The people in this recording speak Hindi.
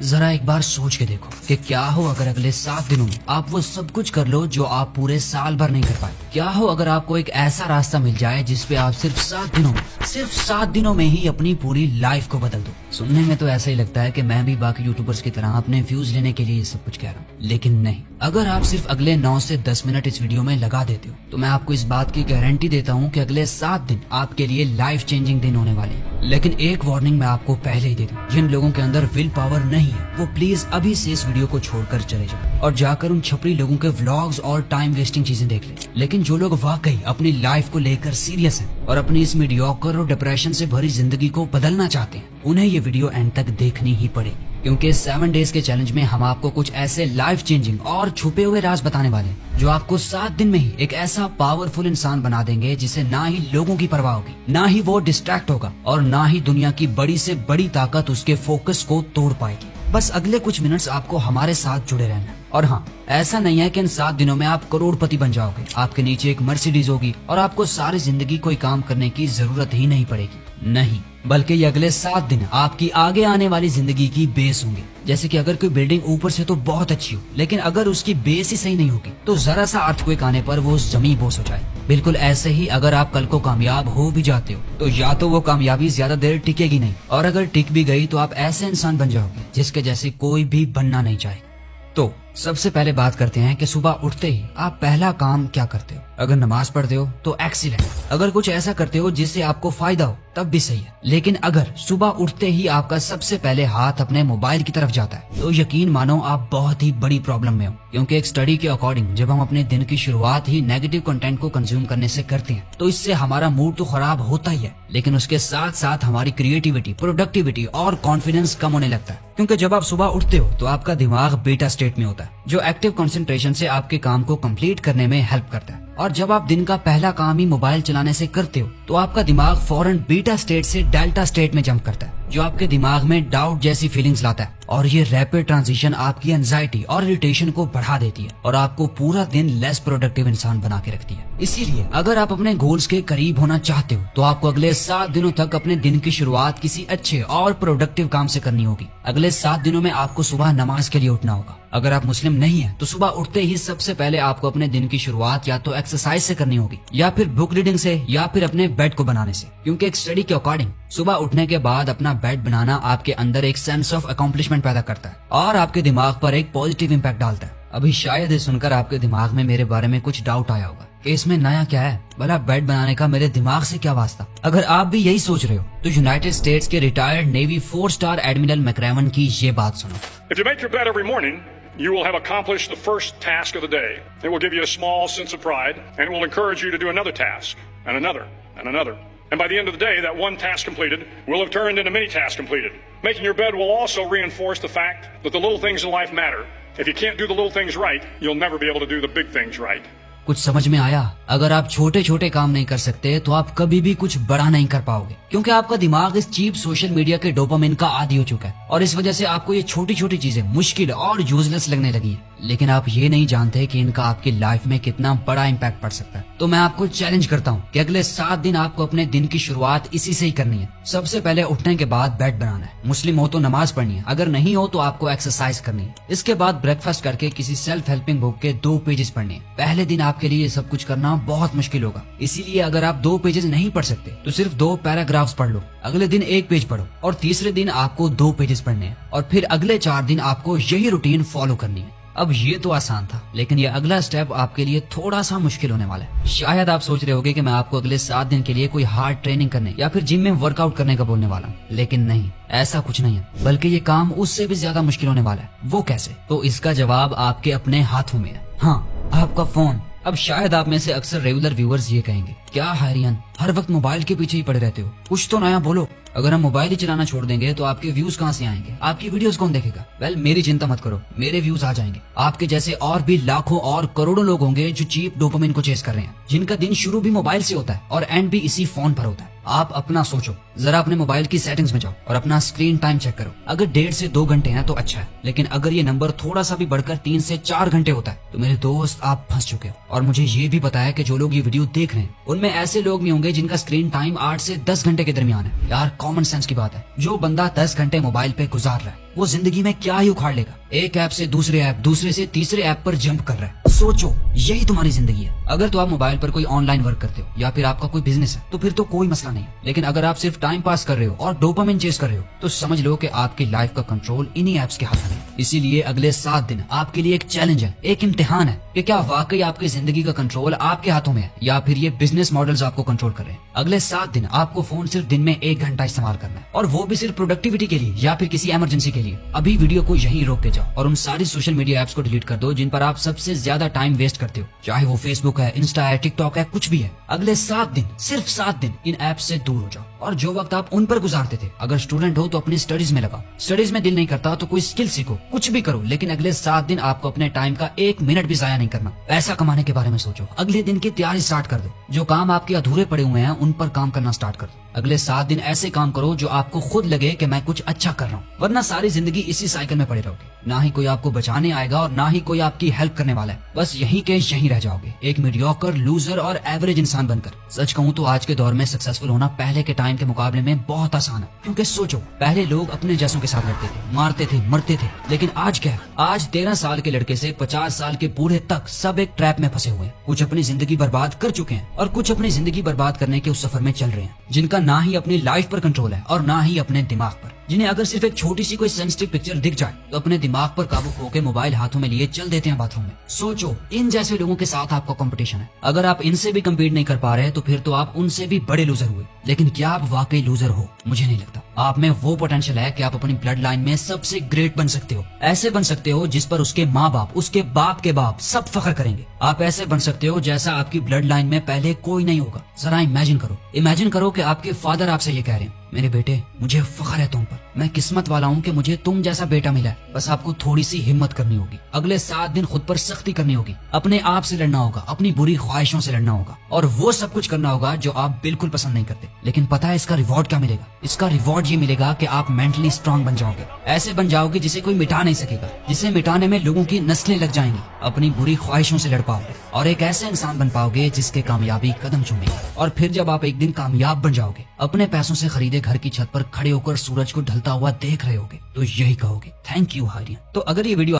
जरा एक बार सोच के देखो कि क्या हो अगर अगले 7 दिनों में आप वो सब कुछ कर लो जो आप पूरे साल भर नहीं कर पाए। क्या हो अगर आपको एक ऐसा रास्ता मिल जाए जिसपे आप सिर्फ 7 दिनों में ही अपनी पूरी लाइफ को बदल दो। सुनने में तो ऐसा ही लगता है कि मैं भी बाकी यूट्यूबर्स की तरह अपने व्यूज लेने के लिए ये सब कुछ कह रहा हूँ, लेकिन नहीं। अगर आप सिर्फ अगले 9 से 10 मिनट इस वीडियो में लगा देते हो तो मैं आपको इस बात की गारंटी देता हूँ कि अगले 7 दिन आपके लिए लाइफ चेंजिंग दिन होने वाले हैं। लेकिन एक वार्निंग मैं आपको पहले ही दे दूं, जिन लोगों के अंदर विल पावर नहीं है वो प्लीज अभी से इस वीडियो को छोड़कर चले जाओ और जाकर उन छपरी लोगों के व्लॉग्स और टाइम वेस्टिंग चीजें देख ले। लेकिन जो लोग वाकई अपनी लाइफ को लेकर सीरियस हैं और अपनी इस मीडियोकर और डिप्रेशन से भरी जिंदगी को बदलना चाहते हैं, उन्हें ये वीडियो एंड तक देखनी ही पड़ेगी, क्योंकि 7 डेज के चैलेंज में हम आपको कुछ ऐसे लाइफ चेंजिंग और छुपे हुए राज बताने वाले हैं जो आपको 7 दिन में ही एक ऐसा पावरफुल इंसान बना देंगे जिसे ना ही लोगों की परवाह होगी, ना ही वो डिस्ट्रैक्ट होगा और ना ही दुनिया की बड़ी से बड़ी ताकत उसके फोकस को तोड़ पाएगी। बस अगले कुछ मिनट्स आपको हमारे साथ जुड़े रहना। और हाँ, ऐसा नहीं है कि इन 7 दिनों में आप करोड़पति बन जाओगे, आपके नीचे एक मर्सिडीज होगी और आपको सारी जिंदगी कोई काम करने की जरूरत ही नहीं पड़ेगी। नहीं, बल्कि ये अगले 7 दिन आपकी आगे आने वाली जिंदगी की बेस होंगे। जैसे कि अगर कोई बिल्डिंग ऊपर से तो बहुत अच्छी हो, लेकिन अगर उसकी बेस ही सही नहीं होगी तो जरा सा अर्थक्वेक आने पर वो जमीन बोस हो जाए। बिल्कुल ऐसे ही अगर आप कल को कामयाब हो भी जाते हो तो या तो वो कामयाबी ज्यादा देर टिकेगी नहीं, और अगर टिक भी गई तो आप ऐसे इंसान बन जाओगे जिसके जैसे कोई भी बनना नहीं चाहे। तो सबसे पहले बात करते हैं कि सुबह उठते ही आप पहला काम क्या करते हो। अगर नमाज पढ़ते हो तो एक्सीलेंट, अगर कुछ ऐसा करते हो जिससे आपको फायदा हो तब भी सही है। लेकिन अगर सुबह उठते ही आपका सबसे पहले हाथ अपने मोबाइल की तरफ जाता है तो यकीन मानो आप बहुत ही बड़ी प्रॉब्लम में हो, क्योंकि एक स्टडी के अकॉर्डिंग जब हम अपने दिन की शुरुआत ही नेगेटिव कंटेंट को कंज्यूम करने से करते हैं तो इससे हमारा मूड तो खराब होता ही है, लेकिन उसके साथ साथ हमारी क्रिएटिविटी, प्रोडक्टिविटी और कॉन्फिडेंस कम होने लगता है। क्योंकि जब आप सुबह उठते हो तो आपका दिमाग बीटा स्टेट में होता है जो एक्टिव कंसंट्रेशन से आपके काम को कंप्लीट करने में हेल्प करता है। और जब आप दिन का पहला काम ही मोबाइल चलाने से करते हो तो आपका दिमाग फौरन बीटा स्टेट से डेल्टा स्टेट में जंप करता है, जो आपके दिमाग में डाउट जैसी फीलिंग्स लाता है। और ये रैपिड ट्रांजिशन आपकी एंजाइटी और इरिटेशन को बढ़ा देती है और आपको पूरा दिन लेस प्रोडक्टिव इंसान बना के रखती है। इसीलिए अगर आप अपने गोल्स के करीब होना चाहते हो तो आपको अगले 7 दिनों तक अपने दिन की शुरुआत किसी अच्छे और प्रोडक्टिव काम से करनी होगी। अगले 7 दिनों में आपको सुबह नमाज के लिए उठना होगा। अगर आप मुस्लिम नहीं है तो सुबह उठते ही सबसे पहले आपको अपने दिन की शुरुआत या तो एक्सरसाइज से करनी होगी, या फिर बुक रीडिंग से, या फिर अपने बेड को बनाने से। क्योंकि एक स्टडी के अकॉर्डिंग सुबह उठने के बाद अपना बेड बनाना आपके अंदर एक सेंस ऑफ अकॉम्प्लिशमेंट पैदा करता है और आपके दिमाग पर एक पॉजिटिव इम्पैक्ट डालता है। अभी शायद ये सुनकर आपके दिमाग में मेरे बारे में कुछ डाउट आया होगा कि इसमें नया क्या है, भला बेड बनाने का मेरे दिमाग से क्या वास्ता। अगर आप भी यही सोच रहे हो तो यूनाइटेड स्टेट्स के retired navy 4 star admiral McRaven की ये बात सुनो। If you make your bed every morning, you will have accomplished the first task of the day. It will give you a small sense of pride, and it will encourage you to do another task, and another, and another. And by the end of the day, that one task completed will have turned into many tasks completed. Making your bed will also reinforce the fact that the little things in life matter. If you can't do the little things right, you'll never be able to do the big things right. कुछ समझ में आया? अगर आप छोटे छोटे काम नहीं कर सकते तो आप कभी भी कुछ बड़ा नहीं कर पाओगे, क्योंकि आपका दिमाग इस चीप सोशल मीडिया के डोपामिन का आदी हो चुका है और इस वजह से आपको ये छोटी छोटी चीजें मुश्किल और यूजलेस लगने लगी है। लेकिन आप ये नहीं जानते कि इनका आपकी लाइफ में कितना बड़ा इम्पैक्ट पड़ सकता है। तो मैं आपको चैलेंज करता हूँ कि अगले 7 दिन आपको अपने दिन की शुरुआत इसी से ही करनी है। सबसे पहले उठने के बाद बेड बनाना है, मुस्लिम हो तो नमाज पढ़नी है, अगर नहीं हो तो आपको एक्सरसाइज करनी है। इसके बाद ब्रेकफास्ट करके किसी सेल्फ हेल्पिंग बुक के 2 पेजेस पढ़ने हैं। पहले दिन आपके लिए ये सब कुछ करना बहुत मुश्किल होगा, इसीलिए अगर आप 2 पेजेस नहीं पढ़ सकते तो सिर्फ 2 पैराग्राफ्स पढ़ लो। अगले दिन 1 पेज पढ़ो और तीसरे दिन आपको 2 पेजेस पढ़ने हैं और फिर अगले 4 दिन आपको यही रूटीन फॉलो करनी है। अब ये तो आसान था, लेकिन ये अगला स्टेप आपके लिए थोड़ा सा मुश्किल होने वाला है। शायद आप सोच रहे होंगे कि मैं आपको अगले 7 दिन के लिए कोई हार्ड ट्रेनिंग करने या फिर जिम में वर्कआउट करने का बोलने वाला हूँ, लेकिन नहीं, ऐसा कुछ नहीं है, बल्कि ये काम उससे भी ज्यादा मुश्किल होने वाला है। वो कैसे? तो इसका जवाब आपके अपने हाथों में है। हाँ, आपका फोन। अब शायद आप में से अक्सर रेगुलर व्यूअर्स ये कहेंगे, क्या हारियन हर वक्त मोबाइल के पीछे ही पड़े रहते हो, कुछ तो नया बोलो। अगर हम मोबाइल ही चलाना छोड़ देंगे तो आपके व्यूज कहाँ से आएंगे, आपकी वीडियोस कौन देखेगा? वेल, मेरी चिंता मत करो, मेरे व्यूज आ जाएंगे। आपके जैसे और भी लाखों और करोड़ों लोग होंगे जो चीप डोपामिन को चेस कर रहे हैं, जिनका दिन शुरू भी मोबाइल से होता है और एंड भी इसी फोन पर होता है। आप अपना सोचो, जरा अपने मोबाइल की सेटिंग्स में जाओ और अपना स्क्रीन टाइम चेक करो। अगर 1.5 से 2 घंटे है तो अच्छा है, लेकिन अगर ये नंबर थोड़ा सा भी बढ़कर 3 से 4 घंटे होता है तो मेरे दोस्त आप फंस चुके हो। और मुझे ये भी पता है कि जो लोग ये वीडियो देख रहे हैं उनमें ऐसे लोग भी होंगे जिनका स्क्रीन टाइम 8 से 10 घंटे के दरमियान है। यार, कॉमन सेंस की बात है, जो बंदा 10 घंटे मोबाइल पे गुजार रहा है वो जिंदगी में क्या ही उखाड़ लेगा। एक ऐप से दूसरे ऐप, दूसरे से तीसरे ऐप पर जंप कर रहा है। सोचो, यही तुम्हारी जिंदगी है। अगर तो आप मोबाइल पर कोई ऑनलाइन वर्क करते हो या फिर आपका कोई बिजनेस है तो फिर तो कोई मसला नहीं, लेकिन अगर आप सिर्फ टाइम पास कर रहे हो और डोपामिन चेस कर रहे हो तो समझ लो कि आपकी लाइफ का कंट्रोल इन्हीं ऐप्स के हाथ में है। इसीलिए अगले 7 दिन आपके लिए एक चैलेंज है, एक इम्तिहान है कि क्या वाकई आपकी जिंदगी का कंट्रोल आपके हाथों में है या फिर ये बिजनेस मॉडल्स आपको कंट्रोल कर रहे हैं। अगले 7 दिन आपको फोन सिर्फ दिन में 1 घंटा इस्तेमाल करना है, और वो भी सिर्फ प्रोडक्टिविटी के लिए या फिर किसी इमरजेंसी के लिए। अभी वीडियो को यहीं रोक के जाओ और उन सारी सोशल मीडिया ऐप्स को डिलीट कर दो जिन पर आप सबसे ज्यादा टाइम वेस्ट करते हो, चाहे वो फेसबुक है, इंस्टा है, टिकटॉक है, कुछ भी है। अगले 7 दिन, सिर्फ 7 दिन इन ऐप्स से दूर हो जाओ, और जो वक्त आप उन पर गुजारते थे, अगर स्टूडेंट हो तो अपनी स्टडीज में लगाओ। स्टडीज में दिल नहीं करता तो कोई स्किल सीखो, कुछ भी करो, लेकिन अगले 7 दिन आपको अपने टाइम का 1 मिनट भी जाया नहीं करना। पैसा कमाने के बारे में सोचो, अगले दिन की तैयारी स्टार्ट कर दो। जो काम आपके अधूरे पड़े हुए हैं उन पर काम करना स्टार्ट कर दो। अगले 7 दिन ऐसे काम करो जो आपको खुद लगे कि मैं कुछ अच्छा कर रहा हूँ, वरना सारी जिंदगी इसी साइकिल में पड़े रहोगे। ना ही कोई आपको बचाने आएगा और ना ही कोई आपकी हेल्प करने वाला है। बस यहीं के यहीं रह जाओगे, एक मीडियोकर, लूजर और एवरेज इंसान बनकर। सच कहूँ तो आज के दौर में सक्सेसफुल होना पहले के टाइम के मुकाबले में बहुत आसान है, क्योंकि सोचो, पहले लोग अपने जैसों के साथ लड़ते थे, मारते थे, मरते थे, लेकिन आज क्या है? आज 13 साल के लड़के से 50 साल के बूढ़े तक सब एक ट्रैप में फंसे हुए हैं। कुछ अपनी जिंदगी बर्बाद कर चुके हैं और कुछ अपनी जिंदगी बर्बाद करने के उस सफर में चल रहे हैं, जिनका ना ही अपनी लाइफ पर कंट्रोल है और ना ही अपने दिमाग पर। जिन्हें अगर सिर्फ एक छोटी सी कोई सेंसिटिव पिक्चर दिख जाए तो अपने दिमाग पर काबू खो के मोबाइल हाथों में लिए चल देते हैं बाथरूम में। सोचो, इन जैसे लोगों के साथ आपका कंपटीशन है। अगर आप इनसे भी कम्पीट नहीं कर पा रहे तो फिर तो आप उनसे भी बड़े लूजर हुए। लेकिन क्या आप वाकई लूजर हो? मुझे नहीं लगता। आप में वो पोटेंशियल है कि आप अपनी ब्लड लाइन में सबसे ग्रेट बन सकते हो। ऐसे बन सकते हो जिस पर उसके माँ बाप, उसके बाप के बाप सब फख्र करेंगे। आप ऐसे बन सकते हो जैसा आपकी ब्लड लाइन में पहले कोई नहीं होगा। जरा इमेजिन करो कि आपके फादर आपसे ये कह रहे हैं, मेरे बेटे, मुझे फख्र है तुम पर, मैं किस्मत वाला हूँ कि मुझे तुम जैसा बेटा मिला है। बस आपको थोड़ी सी हिम्मत करनी होगी। अगले 7 दिन खुद पर सख्ती करनी होगी, अपने आप से लड़ना होगा, अपनी बुरी ख्वाहिशों से लड़ना होगा, और वो सब कुछ करना होगा जो आप बिल्कुल पसंद नहीं करते। लेकिन पता है इसका रिवॉर्ड क्या मिलेगा? इसका रिवॉर्ड ये मिलेगा कि आप मेंटली स्ट्रांग बन जाओगे। ऐसे बन जाओगे जिसे कोई मिटा नहीं सकेगा, जिसे मिटाने में लोगों की नस्लें लग जाएंगी। अपनी बुरी ख्वाहिशों से लड़ पाओगे और एक ऐसे इंसान बन पाओगे जिसके कामयाबी कदम चूमेगी। और फिर जब आप एक दिन कामयाब बन जाओगे, अपने पैसों से खरीदे घर की छत पर खड़े होकर सूरज को ढलता हुआ देख रहे होगे, तो यही कहोगे, थैंक यू हारिया। तो अगर ये वीडियो